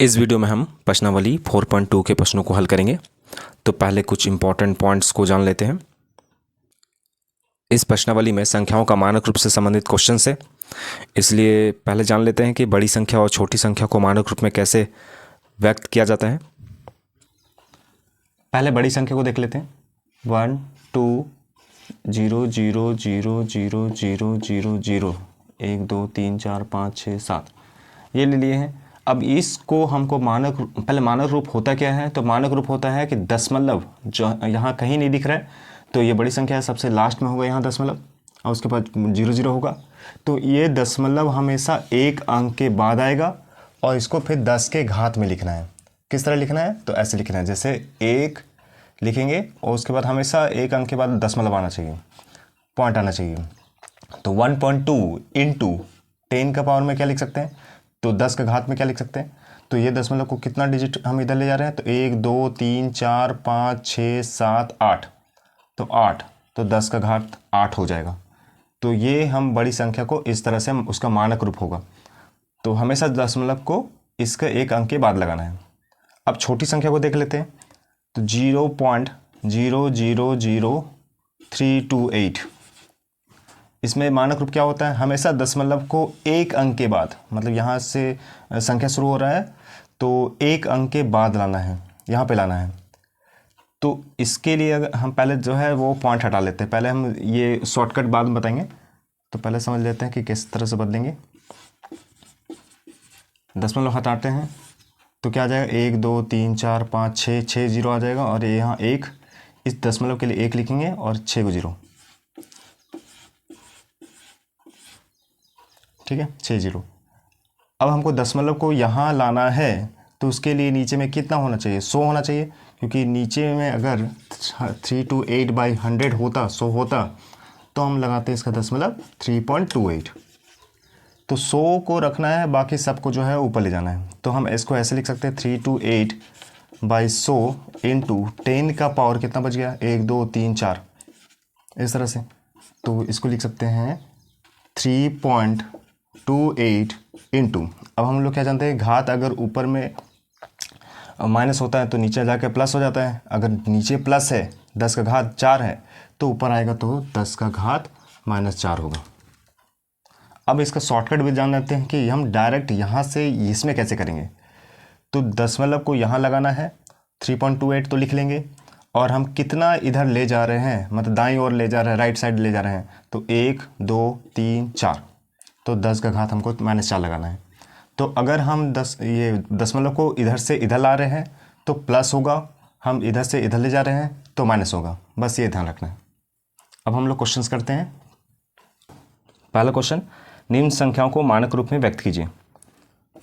इस वीडियो में हम प्रश्नावली 4.2 के प्रश्नों को हल करेंगे। तो पहले कुछ इंपॉर्टेंट पॉइंट्स को जान लेते हैं। इस प्रश्नावली में संख्याओं का मानक रूप से संबंधित क्वेश्चन है, इसलिए पहले जान लेते हैं कि बड़ी संख्या और छोटी संख्या को मानक रूप में कैसे व्यक्त किया जाता है। पहले बड़ी संख्या को देख लेते हैं। 1 2 0 0 0 0 0 0 0 1 2 3 4 5 6 7 ये ले लिए हैं। अब इसको हमको पहले मानक रूप होता क्या है? तो मानक रूप होता है कि दशमलव जो यहाँ कहीं नहीं दिख रहा है, तो ये बड़ी संख्या है, सबसे लास्ट में होगा यहाँ दशमलव और उसके बाद 0 0 होगा। तो ये दशमलव हमेशा एक अंक के बाद आएगा और इसको फिर 10 के घात में लिखना है। किस तरह लिखना है? तो ऐसे लिखना है, जैसे 1 लिखेंगे और उसके बाद हमेशा एक अंक के बाद दशमलव आना चाहिए, पॉइंट आना चाहिए। तो 1.2 इंटू 10 का पावर में क्या लिख सकते हैं? तो 10 के घात में क्या लिख सकते हैं? तो ये दशमलव को कितना डिजिट हम इधर ले जा रहे हैं? तो 1 2 3 4 5 6 7 8, तो 8, तो 10 का घात 8 हो जाएगा। तो ये हम बड़ी संख्या को इस तरह से उसका मानक रूप होगा। तो हमेशा दशमलव को इसका एक अंक के बाद लगाना है। अब छोटी संख्या को देख लेते हैं। तो 0.000328, इसमें मानक रूप क्या होता है? हमेशा दशमलव को एक अंक के बाद, मतलब यहाँ से संख्या शुरू हो रहा है तो एक अंक के बाद लाना है, यहाँ पे लाना है। तो इसके लिए अगर हम पहले जो है वो पॉइंट हटा लेते हैं, पहले हम ये शॉर्टकट बाद में बताएंगे। तो पहले समझ लेते हैं कि किस तरह से बदलेंगे। दशमलव हटाते हैं तो क्या आ जाएगा? 1 2 3 4 5 6 6 0 आ जाएगा और ये यहाँ एक, इस दशमलव के लिए 1 लिखेंगे और 6 को 0, ठीक है, 6 0। अब हमको दशमलव को यहाँ लाना है तो उसके लिए नीचे में कितना होना चाहिए? 100 होना चाहिए, क्योंकि नीचे में अगर 328/100 होता, 100 होता, तो हम लगाते इसका दशमलव 3.28। तो 100 को रखना है, बाकी सबको जो है ऊपर ले जाना है। तो हम इसको ऐसे लिख सकते हैं 328/100 इंटू 10 का पावर कितना बच गया? 1 2 3 4, इस तरह से। तो इसको लिख सकते हैं 3.28 इंटू, अब हम लोग क्या जानते हैं, घात अगर ऊपर में माइनस होता है तो नीचे जाके प्लस हो जाता है। अगर नीचे प्लस है, 10 का घात 4 है, तो ऊपर आएगा तो 10 का घात -4 होगा। अब इसका शॉर्टकट भी जान लेते हैं कि हम डायरेक्ट यहाँ से इसमें कैसे करेंगे। तो दशमलव को यहाँ लगाना है, 3.28 तो लिख लेंगे, और हम कितना इधर ले जा रहे हैं, मतलब दाईं ओर ले जा रहे हैं, राइट साइड ले जा रहे हैं, तो 1 2 3 4, तो 10 का घात हमको -4 लगाना है। तो अगर हम ये दशमलव को इधर से इधर ला रहे हैं तो प्लस होगा, हम इधर से इधर ले जा रहे हैं तो माइनस होगा, बस ये ध्यान रखना है। अब हम लोग क्वेश्चंस करते हैं। पहला क्वेश्चन, निम्न संख्याओं को मानक रूप में व्यक्त कीजिए।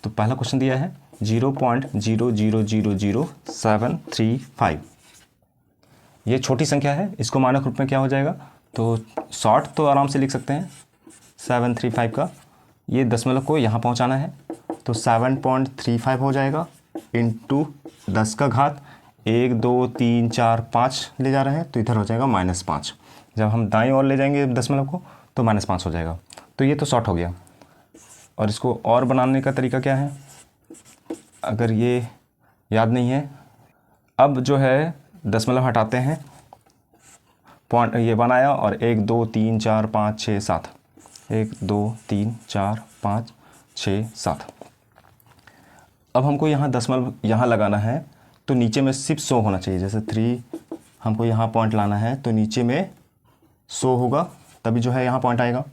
तो पहला क्वेश्चन दिया है 0.00000735, ये छोटी संख्या है, इसको मानक रूप में क्या हो जाएगा? तो शॉर्ट तो आराम से लिख सकते हैं 735 का, ये दशमलव को यहाँ पहुँचाना है, तो 7.35 हो जाएगा इंटू 10 का घात 1 2 3 4 5 ले जा रहे हैं, तो इधर हो जाएगा -5। जब हम दाईं ओर ले जाएंगे दशमलव को तो -5 हो जाएगा। तो ये तो शॉर्ट हो गया। और इसको और बनाने का तरीका क्या है, अगर ये याद नहीं है, अब जो है दशमलव हटाते हैं, पॉइंट ये बनाया और 1 2 3 4 5 6 7, 1 2 3 4 5 6 7। अब हमको यहाँ दशमलव यहाँ लगाना है, तो नीचे में सिर्फ 100 होना चाहिए। जैसे 3 हमको यहाँ पॉइंट लाना है तो नीचे में 100 होगा, तभी जो है यहाँ पॉइंट आएगा।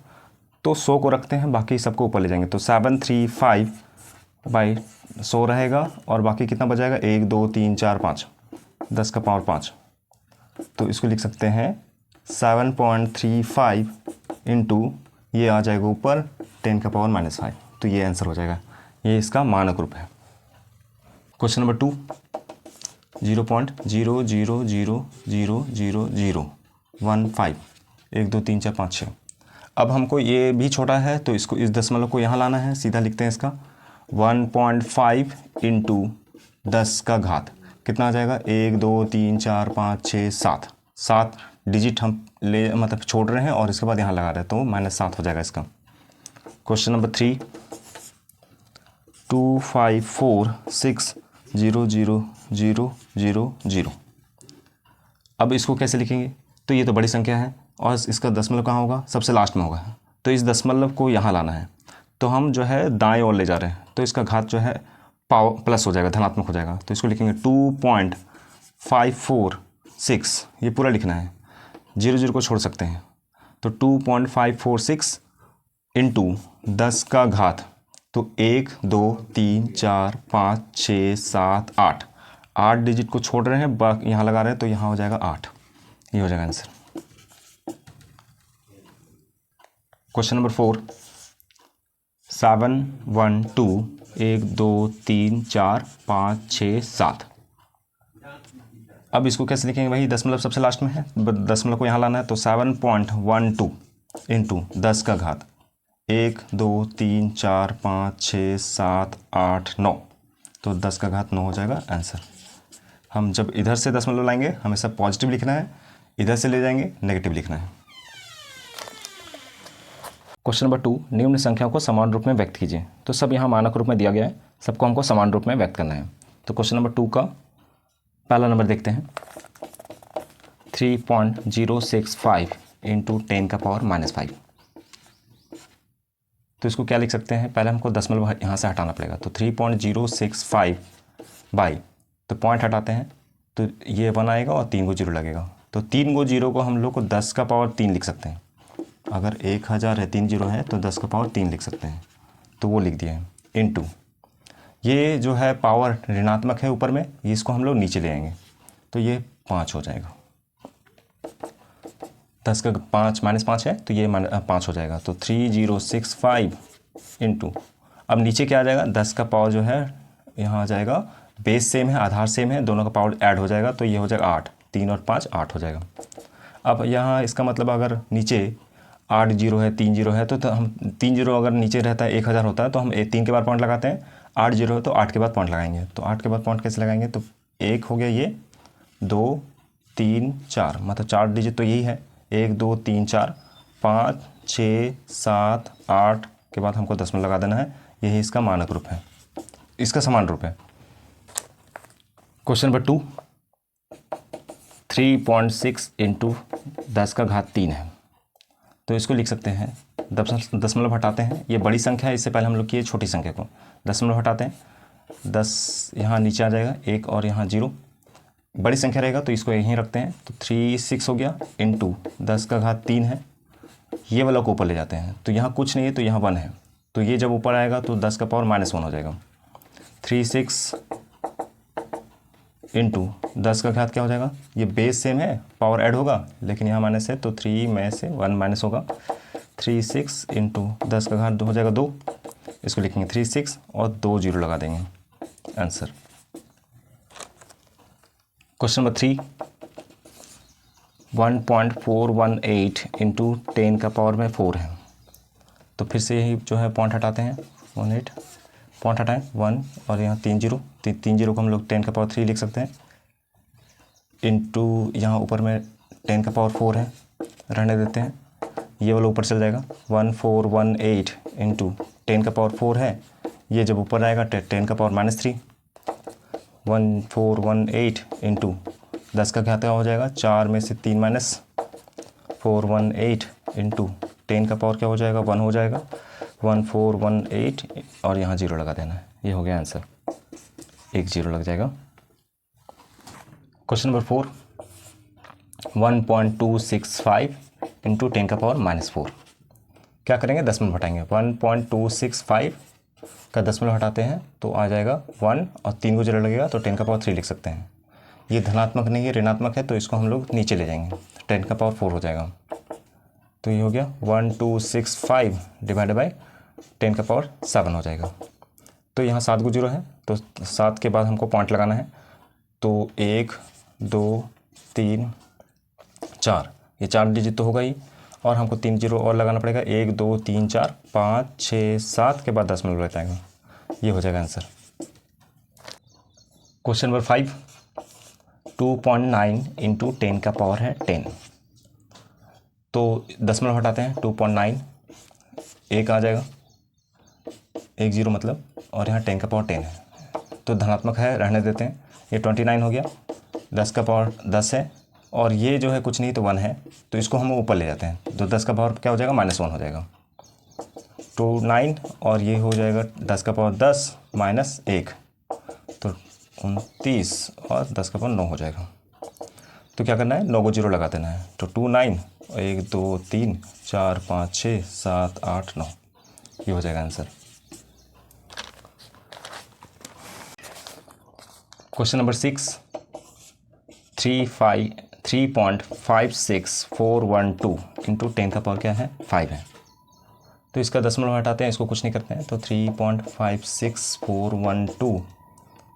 तो 100 को रखते हैं, बाकी सबको ऊपर ले जाएंगे, तो 735/100 रहेगा और बाकी कितना बच जाएगा? 1 2 3 4 5, 10 का पावर 5। तो इसको लिख सकते हैं 7.35 इंटू, ये आ जाएगा ऊपर 10 का पावर -5। तो ये आंसर हो जाएगा, ये इसका मानक रूप है। Question number 2, 0.00000015, 1 2 3 4 5 6। अब हमको ये भी छोटा है तो इसको, इस दशमलव को यहाँ लाना है, सीधा लिखते हैं इसका 1.5 इंटू 10 का घात कितना आ जाएगा? 1 2 3 4 5 6 7, 7 डिजिट हम मतलब छोड़ रहे हैं और इसके बाद यहाँ लगा रहे हैं, तो -7 हो जाएगा इसका। Question number 3, 254600000। अब इसको कैसे लिखेंगे? तो ये तो बड़ी संख्या है और इसका दशमलव कहाँ होगा? सबसे लास्ट में होगा। तो इस दशमलव को यहाँ लाना है, तो हम जो है दाएं ओर ले जा रहे हैं, तो इसका घात जो है पावर प्लस हो जाएगा, धनात्मक हो जाएगा। तो इसको लिखेंगे 2.546, ये पूरा लिखना है, 0 को छोड़ सकते हैं। तो 2.546 इंटू 10 का घात, तो 1 2 3 4 5 6 7 8, 8 डिजिट को छोड़ रहे हैं, बाकी यहाँ लगा रहे हैं, तो यहाँ हो जाएगा 8। ये हो जाएगा आंसर। Question number 4, 7 1 2 1 2 3 4 5 6 7। अब इसको कैसे लिखेंगे भाई? दशमलव सबसे लास्ट में है, दशमलव को यहाँ लाना है। तो 7.12 इंटू 10 का घात, 1 2 3 4 5 6 7 8 9, तो 10 का घात 9 हो जाएगा आंसर। हम जब इधर से दशमलव लाएंगे हमेशा पॉजिटिव लिखना है, इधर से ले जाएंगे नेगेटिव लिखना है। क्वेश्चन नंबर 2, निम्न संख्याओं को समान रूप में व्यक्त कीजिए। तो सब यहाँ मानक रूप में दिया गया है, सबको हमको समान रूप में व्यक्त करना है। तो क्वेश्चन नंबर 2 का पहला नंबर देखते हैं, 3.065 इंटू 10 का पावर -5। तो इसको क्या लिख सकते हैं? पहले हमको दशमलव यहाँ से हटाना पड़ेगा। तो 3.065 बाई, तो पॉइंट हटाते हैं तो ये 1 आएगा और 3 को 0 लगेगा। तो 3 को 0 को हम लोग को 10 का पावर 3 लिख सकते हैं। अगर 1000 है, 3 0 है, तो 10 का पावर 3 लिख सकते हैं, तो वो लिख दिया है। इंटू ये जो है पावर ऋणात्मक है ऊपर में, इसको हम लोग नीचे ले आएंगे, तो ये 5 हो जाएगा। 10 का 5 -5 है, तो ये 5 हो जाएगा। तो 3065 इंटू, अब नीचे क्या आ जाएगा? 10 का पावर जो है यहाँ आ जाएगा, बेस सेम है, आधार सेम है, दोनों का पावर ऐड हो जाएगा, तो ये हो जाएगा 8, 3 और 5 8 हो जाएगा। अब यहाँ इसका मतलब अगर नीचे 8 0 है, 3 0 है, तो हम 3 0 अगर नीचे रहता है 1000 होता है, तो हम 3 के बाद पॉइंट लगाते हैं। 8 0 है तो 8 के बाद पॉइंट लगाएंगे। तो 8 के बाद पॉइंट कैसे लगाएंगे? तो 1 हो गया, ये 2 3 4, मतलब 4 डिजिट तो यही है, 1 2 3 4 5 6 7 8 के बाद हमको दशमलव लगा देना है। यही इसका मानक रूप है, इसका समान रूप है। क्वेश्चन नंबर 2, 3.6 इंटू 10 का घात 3 है। तो इसको लिख सकते हैं, दशमलव हटाते हैं, ये बड़ी संख्या है, इससे पहले हम लोग किए छोटी संख्या को, दशमलव हटाते हैं, 10 यहाँ नीचे आ जाएगा, 1 और यहाँ 0, बड़ी संख्या रहेगा तो इसको यहीं रखते हैं। तो 36 हो गया, इंटू 10 का घात 3 है, ये वाला को ऊपर ले जाते हैं, तो यहाँ कुछ नहीं है, तो यहाँ 1 है, तो ये जब ऊपर आएगा तो 10 का पावर -1 हो जाएगा। 36 इंटू 10 का घात क्या हो जाएगा? ये बेस सेम है, पावर ऐड होगा, लेकिन यहाँ माइनस है, तो 3 में से 1 माइनस होगा। 36 इंटू 10 का घात हो जाएगा 2, इसको लिखेंगे 36 और 2 0 लगा देंगे, आंसर। क्वेश्चन नंबर 3, 1.418 इंटू 10 का पावर में 4 है। तो फिर से यही जो है पॉइंट हटाते हैं, 18 पॉइंट हटाएं, 1 और यहाँ 3 0, 3 0 को हम लोग 10 का पावर 3 लिख सकते हैं। इंटू यहाँ ऊपर में 10 का पावर 4 है, रहने देते हैं, ये वाला ऊपर चल जाएगा। 1418 इंटू 10 का पावर 4 है, ये जब ऊपर आएगा 10 का पावर -3। 1418 इंटू 10 का घात हो जाएगा, 4 में से 3 माइनस, 418 इंटू 10 का पावर क्या हो जाएगा? 1 हो जाएगा। 1418 और यहाँ 0 लगा देना है, ये हो गया आंसर, 1 0 लग जाएगा। क्वेश्चन नंबर 4, 1.265 इंटू 10 का पावर -4। क्या करेंगे? दशमलव हटाएंगे। 1.265 का दशमलव हटाते हैं तो आ जाएगा 1 और 3 को 0 लगेगा, तो 10 का पावर 3 लिख सकते हैं। ये धनात्मक नहीं है, ऋणात्मक है, तो इसको हम लोग नीचे ले जाएंगे, 10 का पावर 4 हो जाएगा। तो ये हो गया 1265 डिवाइडेड बाई 10 का पावर 7 हो जाएगा। तो यहाँ 7 को 0 है, तो 7 के बाद हमको पॉइंट लगाना है। तो 1 2 3 4, ये 4 डिजिट तो होगा ही, और हमको 3 0 और लगाना पड़ेगा। 1 2 3 4 5 6 7 के बाद दशमलव लग जाएगा, ये हो जाएगा आंसर। क्वेश्चन नंबर 5, 2.9 इंटू 10 का पावर है 10। तो दशमलव हटाते हैं, 2.9, 1 आ जाएगा, 1 0 मतलब और यहाँ 10 का पावर 10 है, तो धनात्मक है, रहने देते हैं। ये 29 हो गया, 10 का पावर 10 है, और ये जो है कुछ नहीं तो 1 है, तो इसको हम ऊपर ले जाते हैं, तो 10 का पावर क्या हो जाएगा, -1 हो जाएगा। 29 और ये हो जाएगा 10 का पावर 10 माइनस 1, तो 29 और 10 का पावर 9 हो जाएगा। तो क्या करना है, 9 को 0 लगा देना है, तो 29 और 1 2 3 4 5 6 7 8 9, ये हो जाएगा आंसर। क्वेश्चन नंबर 6, 3.56412 इंटू 10 का पावर क्या है, 5 है। तो इसका दशमलव हटाते हैं, इसको कुछ नहीं करते हैं, तो 3.56412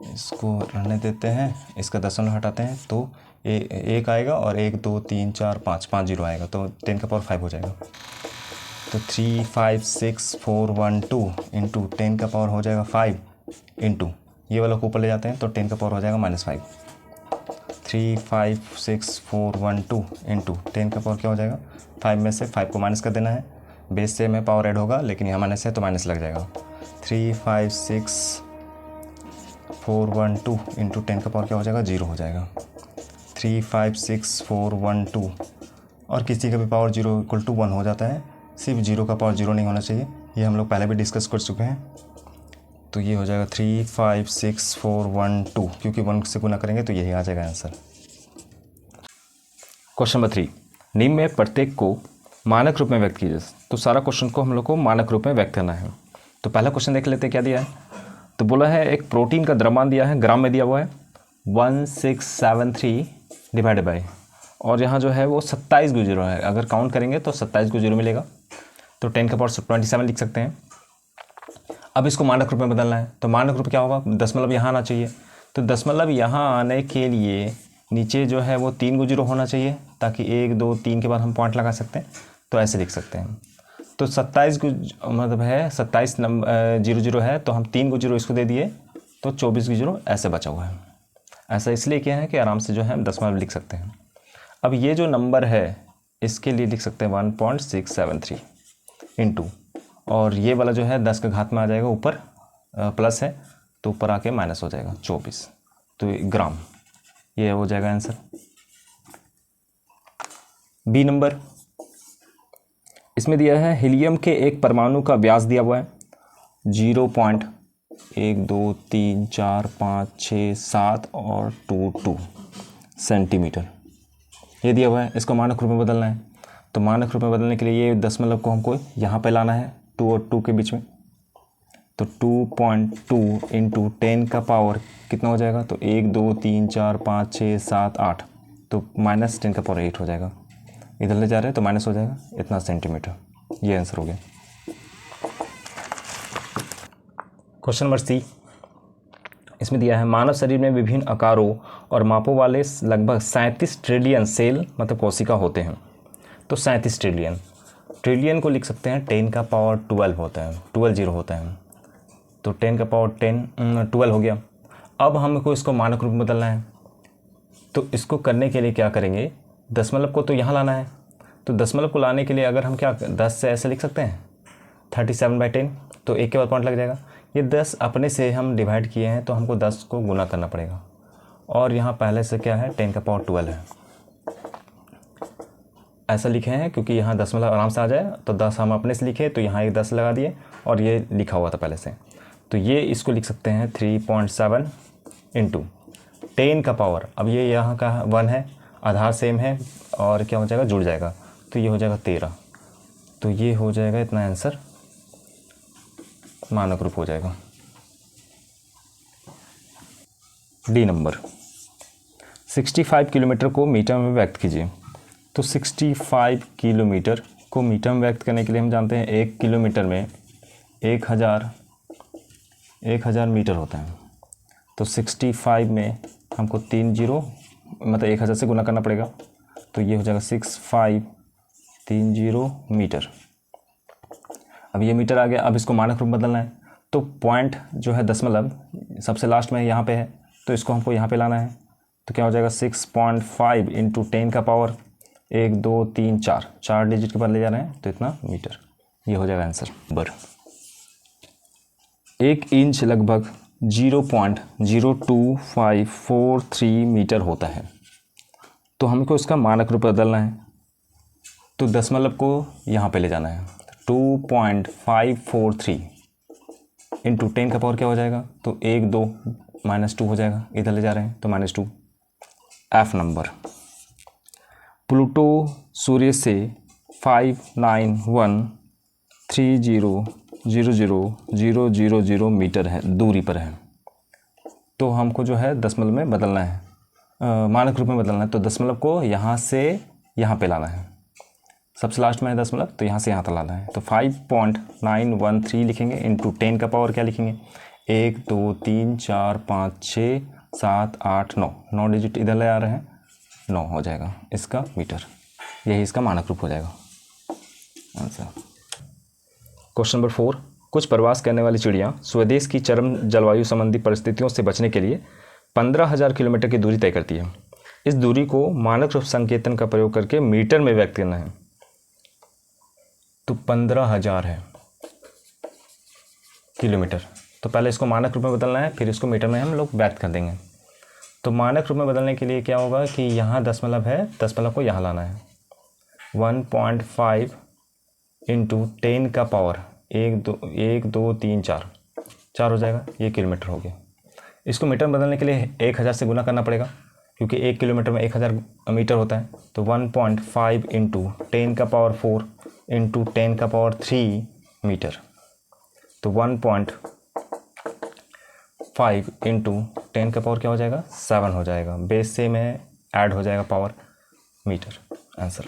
इसको रहने देते हैं, इसका दशमलव हटाते हैं तो एक आएगा और 1 2 3 4 5 5 0 आएगा, तो 10 का पावर 5 हो जाएगा। तो 3.56412 इंटू 10 का पावर हो जाएगा 5 इंटू ये वाला को ऊपर ले जाते हैं, तो 10 का पावर हो जाएगा -5। 3.56412 इंटू 10 का पावर क्या हो जाएगा, 5 में से 5 को माइनस कर देना है, बेस से में पावर ऐड होगा, लेकिन यहाँ माइनस है तो माइनस लग जाएगा। 3.56412 इंटू 10 का पावर क्या हो जाएगा, 0 हो जाएगा। 3.56412 और किसी का भी पावर 0 = 1 हो जाता है, सिर्फ 0 का पावर 0 नहीं होना चाहिए, ये हम लोग पहले भी डिस्कस कर चुके हैं। तो ये हो जाएगा 3.56412, क्योंकि 1 से गुना करेंगे तो यही आ जाएगा आंसर। क्वेश्चन नंबर 3, निम्न में प्रत्येक को मानक रूप में व्यक्त कीजिए। तो सारा क्वेश्चन को हम लोग को मानक रूप में व्यक्त करना है। तो पहला क्वेश्चन देख लेते हैं क्या दिया है। तो बोला है एक प्रोटीन का द्रव्यमान दिया है, ग्राम में दिया हुआ है 1673 डिवाइडेड बाई, और यहाँ जो है वो 27 को 0 है, अगर काउंट करेंगे तो 27 को 0 मिलेगा, तो 10 का पावर 27 लिख सकते हैं। अब इसको मानक रूप में बदलना है, तो मानक रूप क्या होगा, दशमलव यहाँ आना चाहिए, तो दशमलव यहाँ आने के लिए नीचे जो है वो 3 को 0 होना चाहिए, ताकि 1 2 3 के बाद हम पॉइंट लगा सकते हैं, तो ऐसे लिख सकते हैं। तो 27 को मतलब है 27 नंबर 00 है, तो हम 3 को 0 इसको दे दिए, तो 24 को 0 ऐसे बचा हुआ है। ऐसा इसलिए किया है कि आराम से जो है हम दशमलव लिख सकते हैं। अब ये जो नंबर है इसके लिए लिख सकते हैं 1.673 इंटू, और ये वाला जो है 10 के घात में आ जाएगा, ऊपर प्लस है तो ऊपर आके माइनस हो जाएगा 24, तो ग्राम, ये हो जाएगा आंसर। बी नंबर, इसमें दिया है हीलियम के एक परमाणु का व्यास दिया हुआ है 0.1 2 3 4 5 6 7 और 2 सेंटीमीटर, ये दिया हुआ है। इसको मानक रूप में बदलना है, तो मानक रूप में बदलने के लिए ये दशमलव को हमको यहाँ पे लाना है 2 और 2 के बीच में, तो 2.2 इंटू 10 का पावर कितना हो जाएगा, तो 1 2 3 4 5 6 7 8, तो -10 का पावर 8 हो जाएगा, इधर ले जा रहे हैं तो माइनस हो जाएगा इतना सेंटीमीटर, ये आंसर हो गया। क्वेश्चन नंबर सी, इसमें दिया है मानव शरीर में विभिन्न आकारों और मापों वाले लगभग 37 ट्रिलियन सेल मतलब कोशिका होते हैं। तो 37 ट्रिलियन, ट्रिलियन को लिख सकते हैं 10 का पावर 12 होता है, 12 0 होता है, तो 10 का पावर 12 हो गया। अब हमको इसको मानक रूप में बदलना है, तो इसको करने के लिए क्या करेंगे, दशमलव को तो यहाँ लाना है, तो दशमलव को लाने के लिए अगर हम क्या 10 से ऐसे लिख सकते हैं 37/10, तो एक के बाद पॉइंट लग जाएगा। ये 10 अपने से हम डिवाइड किए हैं, तो हमको 10 को गुना करना पड़ेगा, और यहाँ पहले से क्या है 10 का पावर 12 है, ऐसा लिखे हैं क्योंकि यहाँ दशमलव आराम से आ जाए, तो 10 हम अपने से लिखे, तो यहाँ एक 10 लगा दिए, और ये लिखा हुआ था पहले से, तो ये इसको लिख सकते हैं 3.7 इंटू 10 का पावर, अब ये यहाँ का 1 है, आधार सेम है, और क्या हो जाएगा जुड़ जाएगा, तो ये हो जाएगा 13, तो ये हो जाएगा इतना आंसर मानक रूप हो जाएगा। डी नंबर, 65 किलोमीटर को मीटर में व्यक्त कीजिए। तो 65 किलोमीटर को मीटर में व्यक्त करने के लिए हम जानते हैं 1 किलोमीटर में 1000 मीटर होता है, तो 65 में हमको 3 0 मतलब 1000 से गुना करना पड़ेगा, तो ये हो जाएगा 6530 मीटर। अब ये मीटर आ गया, अब इसको मानक रूप में बदलना है, तो पॉइंट जो है दशमलव सबसे लास्ट में यहाँ पे है, तो इसको हमको यहाँ पे लाना है, तो क्या हो जाएगा 6.5 इंटू 10 का पावर 1 2 3 4 डिजिट के बाद ले जा रहे हैं, तो इतना मीटर, ये हो जाएगा आंसर। नंबर 1 इंच लगभग 0.02543 मीटर होता है। तो हमको इसका मानक रूप बदलना है, तो दशमलव को यहाँ पे ले जाना है। 2.543 इंटू 10 का पावर क्या हो जाएगा, तो 1 2 -2 हो जाएगा, इधर ले जा रहे हैं तो -2। F नंबर, प्लूटो सूर्य से 591300000 मीटर है दूरी पर है। तो हमको जो है दशमलव में बदलना है, मानक रूप में बदलना है। तो दशमलव को यहाँ से यहाँ पे लाना है, सबसे लास्ट में है दशमलव, तो यहाँ से यहाँ तक लाना है। तो 5.913 लिखेंगे इंटू 10 का पावर क्या लिखेंगे, 1 2 3 4 5 6 7 8 9, 9 डिजिट इधर ले आ रहे हैं, 9 हो जाएगा इसका मीटर। यही इसका मानक रूप हो जाएगा आंसर। क्वेश्चन नंबर 4, कुछ प्रवास करने वाली चिड़ियाँ स्वदेश की चरम जलवायु संबंधी परिस्थितियों से बचने के लिए 15,000 किलोमीटर की दूरी तय करती है। इस दूरी को मानक रूप संकेतन का प्रयोग करके मीटर में व्यक्त करना है। तो 15,000 है किलोमीटर, तो पहले इसको मानक रूप में बदलना है, फिर इसको मीटर में हम लोग व्यक्त कर देंगे। तो मानक रूप में बदलने के लिए क्या होगा कि यहाँ दशमलव है, दशमलव को यहाँ लाना है। 1.5 इंटू 10 का पावर 1 2 3 4 हो जाएगा, ये किलोमीटर हो गया। इसको मीटर में बदलने के लिए 1000 से गुना करना पड़ेगा, क्योंकि 1 किलोमीटर में 1000 मीटर होता है। तो 1.5 इंटू 10 का पावर 4 इंटू 10 का पावर 3 मीटर। तो 1.5 इंटू 10 का पावर क्या हो जाएगा, 7 हो जाएगा। बेस से में ऐड हो जाएगा पावर, मीटर आंसर।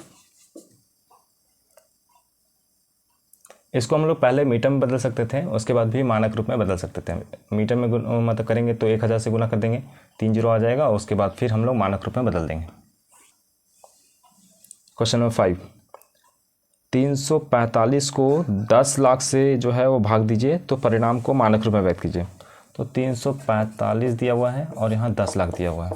इसको हम लोग पहले मीटर में बदल सकते थे, उसके बाद भी मानक रूप में बदल सकते थे। मीटर में मतलब करेंगे तो 1000 से गुना कर देंगे, 3 जीरो आ जाएगा, उसके बाद फिर हम लोग मानक रूप में बदल देंगे। क्वेश्चन नंबर 5, 345 को 10 लाख से जो है वो भाग दीजिए, तो परिणाम को मानक रूप में व्यक्त कीजिए। तो 345 दिया हुआ है और यहाँ 10 लाख दिया हुआ है,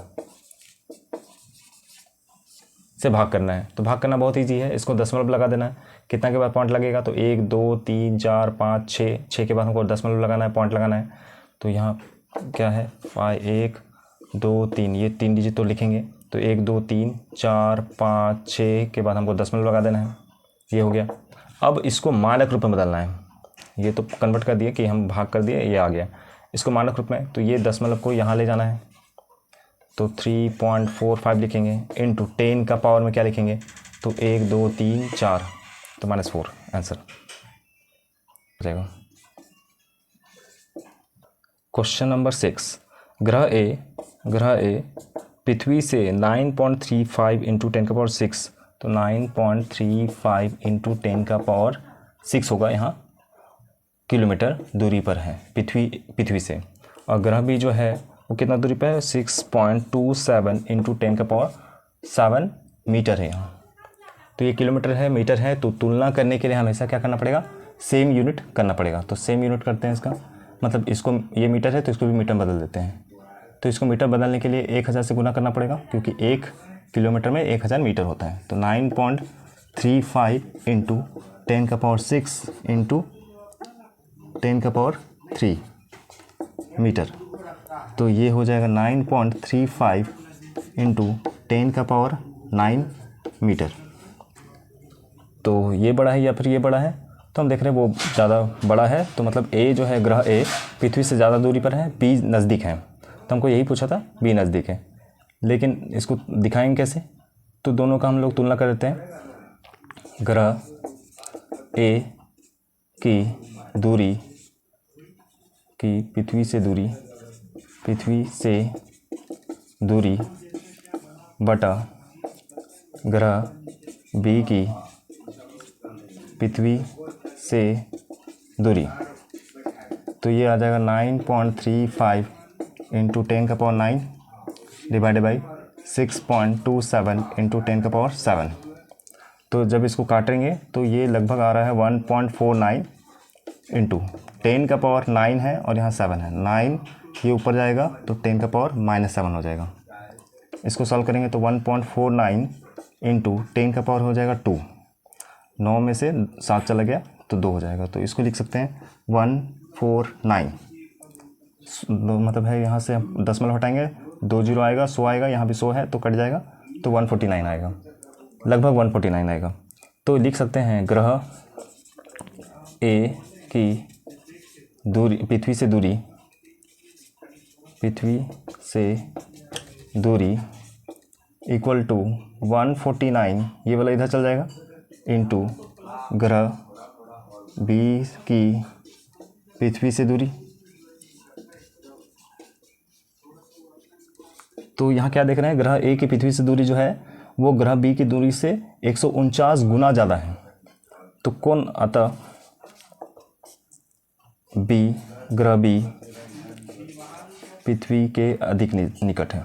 से भाग करना है। तो भाग करना बहुत ईजी है, इसको दशमलव लगा देना है। कितना के बाद पॉइंट लगेगा, तो 1 2 3 4 5 6 के बाद हमको दशमलव लगाना है, पॉइंट लगाना है। तो यहाँ क्या है, 1 2 3, ये 3 डिजिट तो लिखेंगे। तो 1 2 3 4 5 6 के बाद हमको दशमलव लगा देना है, ये हो गया। अब इसको मानक रूप में बदलना है। ये तो कन्वर्ट कर दिए कि हम भाग कर दिए, ये आ गया। इसको मानक रूप में, तो ये दशमलव को यहाँ ले जाना है। तो 3.45 लिखेंगे इंटू 10 का पावर में क्या लिखेंगे, तो 1 2 3 4, तो -4 आंसर हो जाएगा। क्वेश्चन नंबर 6, ग्रह ए पृथ्वी से 9.35 इंटू 10 का पावर 6, तो 9.35 इंटू 10 का पावर 6 होगा, यहाँ किलोमीटर दूरी पर है पृथ्वी से। और ग्रह भी जो है वो कितना दूरी पे है, 6.27 इंटू 10 का पावर 7 मीटर है यहाँ। तो ये किलोमीटर है, मीटर है, तो तुलना करने के लिए हमेशा क्या करना पड़ेगा, सेम यूनिट करना पड़ेगा। तो सेम यूनिट करते हैं इसका, मतलब इसको, ये मीटर है तो इसको भी मीटर बदल देते हैं। तो इसको मीटर बदलने के लिए 1000 से गुना करना पड़ेगा, क्योंकि 1 किलोमीटर में 1000 मीटर होता है। तो 9.35 इंटू 10 का पावर 6 इंटू 10 का पावर 3 मीटर। तो ये हो जाएगा 9.35 इंटू 10 का पावर 9 मीटर। तो ये बड़ा है या फिर ये बड़ा है, तो हम देख रहे हैं वो ज़्यादा बड़ा है। तो मतलब ए जो है, ग्रह ए पृथ्वी से ज़्यादा दूरी पर है, बी नज़दीक है। तो हमको यही पूछा था, बी नज़दीक है। लेकिन इसको दिखाएंगे कैसे, तो दोनों का हम लोग तुलना कर देते हैं। ग्रह ए की दूरी की पृथ्वी से दूरी बटा ग्रह बी की पृथ्वी से दूरी, तो ये आ जाएगा 9.35 इंटू 10 का पावर 9 डिवाइडेड बाई 6.27 इंटू 10 का पावर 7। तो जब इसको काटेंगे तो ये लगभग आ रहा है 1.49 इंटू 10 का पावर 9 है और यहाँ 7 है। 9 ये ऊपर जाएगा तो 10 का पावर -7 हो जाएगा। इसको सॉल्व करेंगे तो 1.49 इंटू 10 का पावर हो जाएगा 2। 9 में से 7 चला गया तो 2 हो जाएगा। तो इसको लिख सकते हैं 149। मतलब है यहाँ से हम 10 हटाएंगे, 2 जीरो आएगा, 100 आएगा, यहाँ भी 100 है तो कट जाएगा, तो 149 आएगा, लगभग 149 आएगा। तो लिख सकते हैं ग्रह ए की दूरी, पृथ्वी से दूरी इक्वल टू 149, ये वाला इधर चल जाएगा, इंटू ग्रह बी की पृथ्वी से दूरी। तो यहाँ क्या देख रहे हैं, ग्रह ए की पृथ्वी से दूरी जो है वो ग्रह बी की दूरी से 149 गुना ज़्यादा है। तो कौन, अतः बी, ग्रह बी पृथ्वी के अधिक निकट है,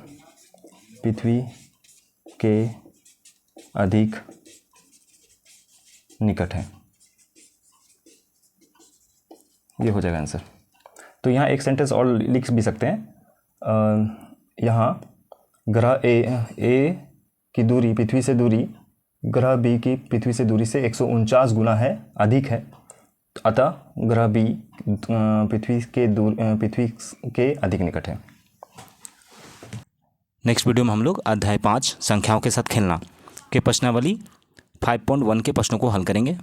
पृथ्वी के अधिक निकट है। ये हो जाएगा आंसर। तो यहाँ एक सेंटेंस और लिख भी सकते हैं, यहाँ ग्रह ए की दूरी, पृथ्वी से दूरी ग्रह बी की पृथ्वी से दूरी से 149 गुना है, अधिक है, अतः ग्रह बी पृथ्वी के अधिक निकट है। नेक्स्ट वीडियो में हम लोग अध्याय 5 संख्याओं के साथ खेलना के प्रश्नावली 5.1 के प्रश्नों को हल करेंगे।